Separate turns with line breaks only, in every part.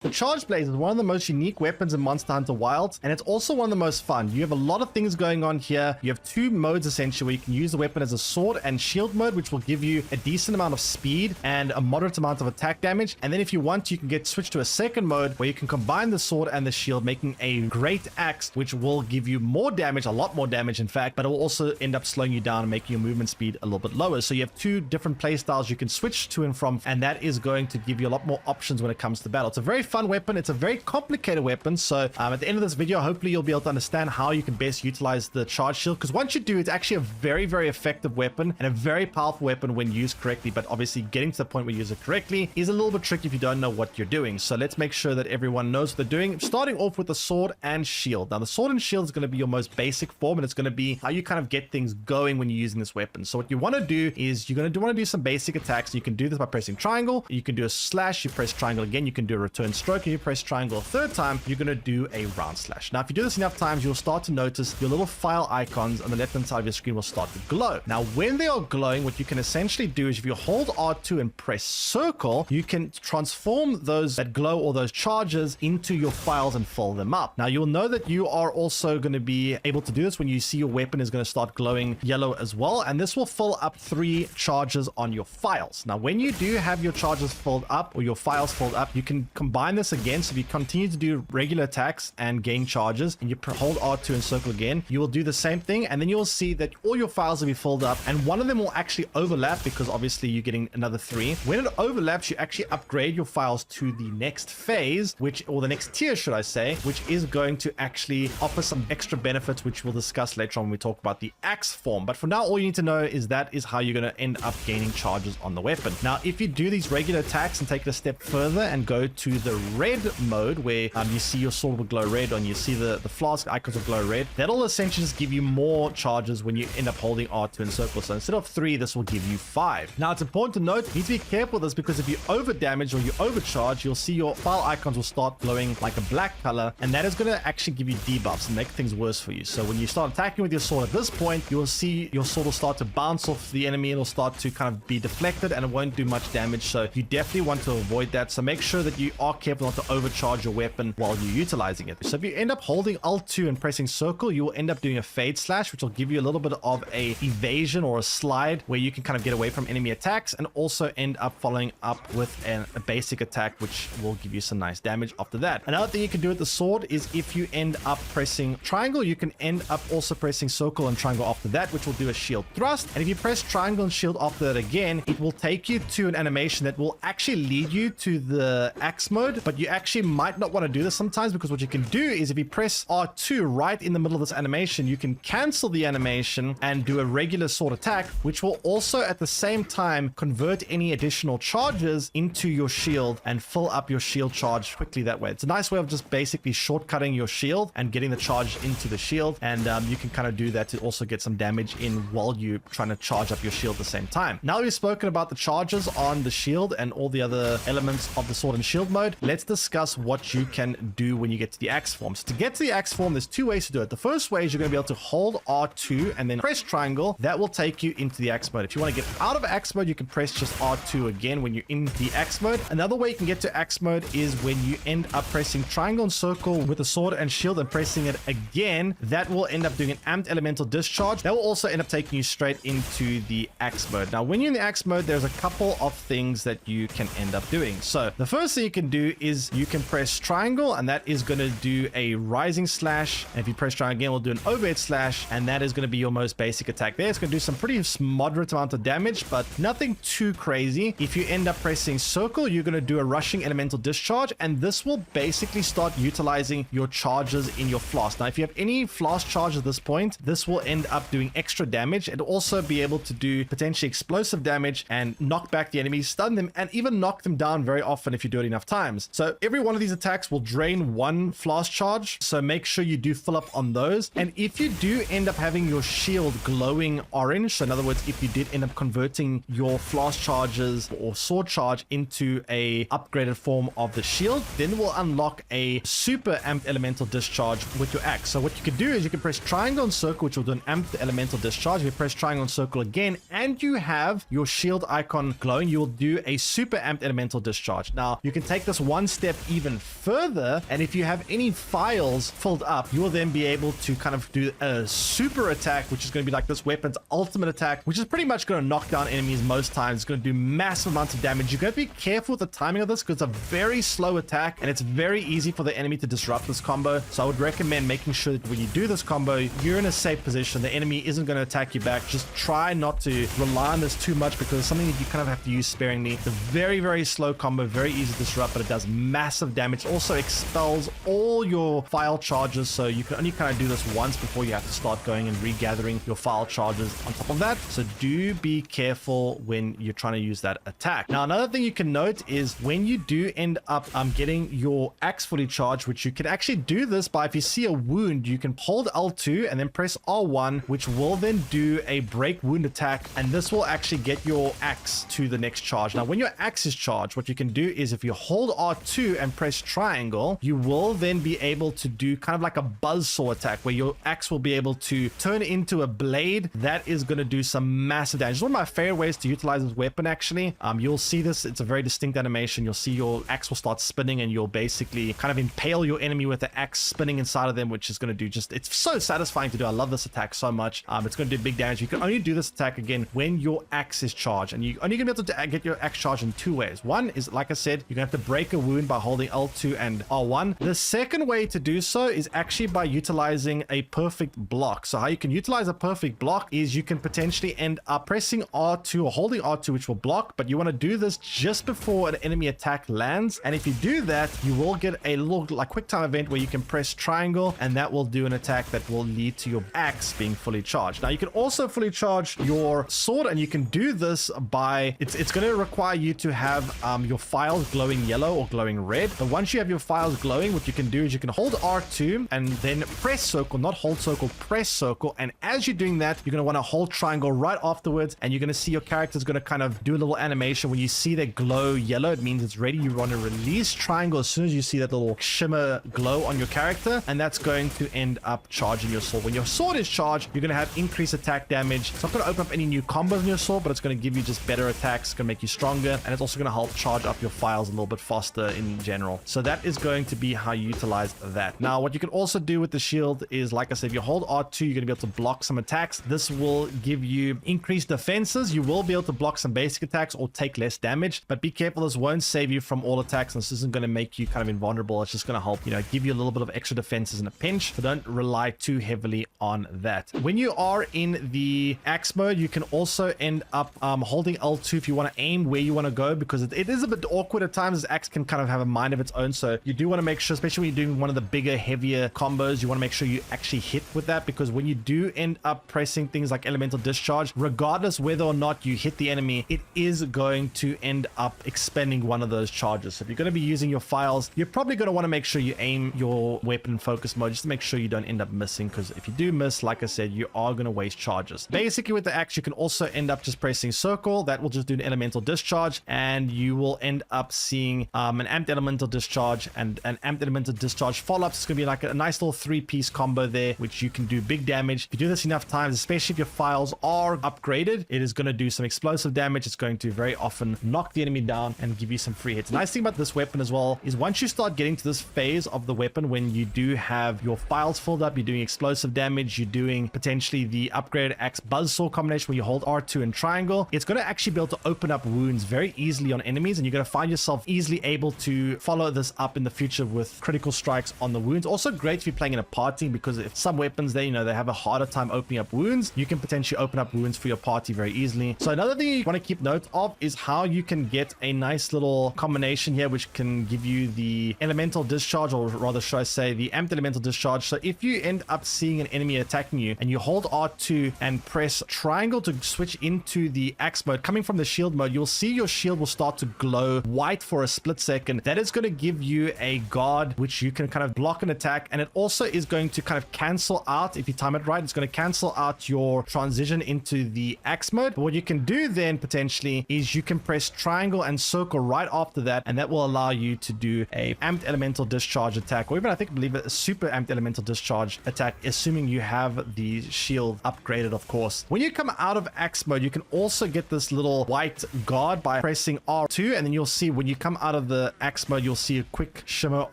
The Charged Blaze is one of the most unique weapons in Monster Hunter Wilds, and it's also one of the most fun. You have a lot of things going on here. You have two modes essentially where you can use the weapon as a sword and shield mode, which will give you a decent amount of speed and a moderate amount of attack damage. And then if you want, you can get switched to a second mode where you can combine the sword and the shield, making a great axe, which will give you more damage, a lot more damage in fact, but it will also end up slowing you down and making your movement speed a little bit lower. So you have two different play styles you can switch to and from, and that is going to give you a lot more options when it comes to battle. It's a very fun weapon. It's a very complicated weapon. So at the end of this video, hopefully you'll be able to understand how you can best utilize the charge shield, because once you do, it's actually a very, very effective weapon and a very powerful weapon when used correctly. But obviously getting to the point where you use it correctly is a little bit tricky if you don't know what you're doing. So let's make sure that everyone knows what they're doing, starting off with the sword and shield. Now the sword and shield is going to be your most basic form, and it's going to be how you kind of get things going when you're using this weapon. So what you want to do is you're going to want to do some basic attacks. You can do this by pressing triangle. You can do a slash. You press triangle again. You can do a return stroke, and you press triangle a third time. You're going to do a round slash. Now if you do this enough times, you'll start to notice your little file icons on the left hand side of your screen will start to glow. Now when they are glowing, what you can essentially do is if you hold R2 and press circle, you can transform those that glow or those charges into your files and fill them up. Now you'll know that you are also going to be able to do this when you see your weapon is going to start glowing yellow as well, and this will fill up 3 charges on your files. Now when you do have your charges filled up or your files filled up, you can combine this again. So if you continue to do regular attacks and gain charges and you hold R2 and circle again, you will do the same thing, and then you'll see that all your files will be filled up, and one of them will actually overlap because obviously you're getting another 3. When it overlaps, you actually upgrade your files to the next phase, or the next tier should I say, which is going to actually offer some extra benefits, which we'll discuss later on when we talk about the axe form. But for now, all you need to know is that is how you're going to end up gaining charges on the weapon. Now if you do these regular attacks and take it a step further and go to the red mode where you see your sword will glow red and you see the flask icons will glow red, that'll essentially just give you more charges when you end up holding R2 and circle. So instead of 3, this will give you 5. Now it's important to note, you need to be careful with this, because if you over damage or you overcharge, you'll see your file icons will start glowing like a black color, and that is going to actually give you debuffs and make things worse for you. So when you start attacking with your sword at this point, you will see your sword will start to bounce off the enemy. It'll start to kind of be deflected and it won't do much damage. So you definitely want to avoid that. So make sure that you are careful not to overcharge your weapon while you're utilizing it. So if you end up holding Alt 2 and pressing circle, you will end up doing a fade slash, which will give you a little bit of a evasion or a slide where you can kind of get away from enemy attacks, and also end up following up with a basic attack, which will give you some nice damage after that. Another thing you can do with the sword is if you end up pressing triangle, you can end up also pressing circle and triangle after that, which will do a shield thrust. And if you press triangle and shield after that again, it will take you to an animation that will actually lead you to the axe mode, but you actually might not want to do this sometimes, because what you can do is if you press R2 right in the middle of this animation, you can cancel the animation and do a regular sword attack, which will also at the same time convert any additional charges into your shield and fill up your shield charge quickly that way. It's a nice way of just basically shortcutting your shield and getting the charge into the shield, and you can kind of do that to also get some damage in while you're trying to charge up your shield at the same time. Now that we've spoken about the charges on the shield and all the other elements of the sword and shield mode, let's discuss what you can do when you get to the axe form. So to get to the axe form, there's 2 ways to do it. The first way is you're going to be able to hold R2 and then press triangle. That will take you into the axe mode. If you want to get out of axe mode, you can press just R2 again when you're in the axe mode. Another way you can get to axe mode is when you end up pressing triangle and circle with the sword and shield and pressing it again. That will end up doing an amped elemental discharge. That will also end up taking you straight into the axe mode. Now when you're in the axe mode, there's a couple of things that you can end up doing. So the first thing you can do is you can press triangle, and that is going to do a rising slash. And if you press triangle again, we'll do an overhead slash, and that is going to be your most basic attack there. It's going to do some pretty moderate amount of damage, but nothing too crazy. If you end up pressing circle, you're going to do a rushing elemental discharge, and this will basically start utilizing your charges in your flask. Now if you have any flask charge at this point, this will end up doing extra damage, and also be able to do potentially explosive damage and knock back the enemies, stun them, and even knock them down very often if you do it enough times. So every one of these attacks will drain 1 flask charge, so make sure you do fill up on those. And if you do end up having your shield glowing orange, so in other words, if you did end up converting your flask charges or sword charge into a upgraded form of the shield, then we'll unlock a super amped elemental discharge with your axe. So what you can do is you can press triangle and circle, which will do an amped elemental discharge. If you press triangle and circle again and you have your shield icon glowing, you will do a super amped elemental discharge. Now you can take this one step even further, and if you have any files filled up, you will then be able to kind of do a super attack, which is going to be like this weapon's ultimate attack, which is pretty much going to knock down enemies most times. It's going to do massive amounts of damage. You've got to be careful with the timing of this because it's a very slow attack and it's very easy for the enemy to disrupt this combo. So I would recommend making sure that when you do this combo, you're in a safe position. The enemy isn't going to attack you back. Just try not to rely on this too much because it's something that you kind of have to use sparingly. It's a very, very slow combo, very easy to disrupt, but it does massive damage. Also expels all your file charges, so you can only kind of do this once before you have to start going and regathering your file charges on top of that. So do be careful when you're trying to use that attack. Now, another thing you can note is when you do end up getting your axe fully charged, which you can actually do this by, if you see a wound, you can hold L2 and then press R1, which will then do a break wound attack, and this will actually get your axe to the next charge. Now, when your axe is charged, what you can do is if you hold R2 and press triangle, you will then be able to do kind of like a buzzsaw attack where your axe will be able to turn into a blade that is going to do some massive damage. It's one of my favorite ways to utilize this weapon, actually. You'll see this. It's a very distinct animation. You'll see your axe will start spinning and you'll basically kind of impale your enemy with the axe spinning inside of them, which is going to do just, it's so satisfying to do. I love this attack so much. It's going to do big damage. You can only do this attack again when your axe is charged, and you only going to be able to get your axe charged in two ways. One is, like I said, you're going to have to break a wound by holding L2 and R1. The second way to do so is actually by utilizing a perfect block. So how you can utilize a perfect block is you can potentially end up pressing R2 or holding R2, which will block, but you want to do this just before an enemy attack lands. And if you do that, you will get a little like quick time event where you can press triangle, and that will do an attack that will lead to your axe being fully charged. Now, you can also fully charge your sword, and you can do this by, it's going to require you to have your files glowing yellow or glowing red. But once you have your files glowing, what you can do is you can hold R2 and then press circle, not hold circle, press circle. And as you're doing that, you're going to want to hold triangle right afterwards, and you're going to see your character is going to kind of do a little animation. When you see that glow yellow, it means it's ready. You want to release triangle as soon as you see that little shimmer glow on your character, and that's going to end up charging your sword. When your sword is charged, you're going to have increased attack damage. It's not going to open up any new combos in your sword, but it's going to give you just better attacks. It's going to make you stronger, and it's also going to help charge up your files a little bit faster in general. So that is going to be how you utilize that. Now, what you can also do with the shield is, like I said, if you hold R2, you're going to be able to block some attacks. This will give you increased defenses. You will be able to block some basic attacks or take less damage, but be careful. This won't save you from all attacks, and this isn't going to make you kind of invulnerable. It's just going to help, you know, give you a little bit of extra defenses in a pinch, so don't rely too heavily on that. When you are in the axe mode, you can also end up holding L2 if you want to aim where you want to go, because it is a bit awkward at times. This axe can kind of have a mind of its own, so you do want to make sure, especially when you're doing one of the bigger, heavier combos, you want to make sure you actually hit with that, because when you do end up pressing things like elemental discharge, regardless whether or not you hit the enemy, it is going to end up expending one of those charges. So if you're going to be using your files, you're probably going to want to make sure you aim your weapon in focus mode just to make sure you don't end up missing, because if you do miss, like I said, you are going to waste charges. Basically, with the axe, you can also end up just pressing circle. That will just do an elemental discharge, and you will end up seeing an amped elemental discharge and an amped elemental discharge follow-ups. It's going to be like a nice little three-piece combo there, which you can do big damage. If you do this enough times, especially if your files are upgraded, it is going to do some explosive damage. It's going to very often knock the enemy down and give you some free hits. The nice thing about this weapon as well is once you start getting to this phase of the weapon, when you do have your files filled up, you're doing explosive damage, you're doing potentially the upgraded axe buzzsaw combination where you hold R2 and triangle, it's going to actually be able to open up wounds very easily on enemies, and you're going to find yourself easily able to follow this up in the future with critical strikes on the wounds. Also great if you're playing in a party, because if some weapons there, you know, they have a harder time opening up wounds, you can potentially open up wounds for your party very easily. So another thing you want to keep note of is how you can get a nice little combination here, which can give you the elemental discharge, or rather should I say the amped elemental discharge. So if you end up seeing an enemy attacking you and you hold R2 and press triangle to switch into the axe mode, coming from the shield mode, you'll see your shield will start to glow white for a split second. That is going to give you a guard which you can kind of block an attack, and it also is going to kind of cancel out, if you time it right, it's going to cancel out your transition into the axe mode. But what you can do then potentially is you can press triangle and circle right after that, and that will allow you to do a amped elemental discharge attack, or even I believe a super amped elemental discharge attack, assuming you have the shield upgraded, of course. When you come out of axe mode, you can also get this little white guard by pressing R2, and then you'll see when you come out of the the axe mode, you'll see a quick shimmer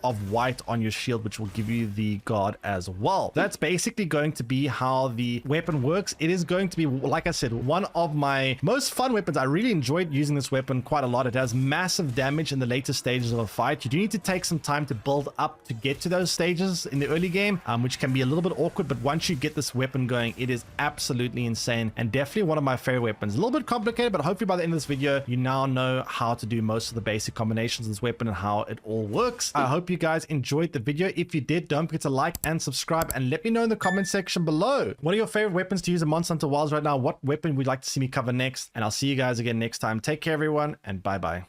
of white on your shield, which will give you the guard as well. That's basically going to be how the weapon works. It is going to be, like I said, one of my most fun weapons. I really enjoyed using this weapon quite a lot. It has massive damage in the later stages of a fight. You do need to take some time to build up to get to those stages in the early game, which can be a little bit awkward, but once you get this weapon going, it is absolutely insane and definitely one of my favorite weapons. A little bit complicated, but hopefully by the end of this video, you now know how to do most of the basic combinations of this weapon and how it all works. I hope you guys enjoyed the video. If you did, don't forget to like and subscribe, and let me know in the comment section below. What are your favorite weapons to use in Monster Hunter Wilds right now? What weapon would you like to see me cover next? And I'll see you guys again next time. Take care, everyone, and bye-bye.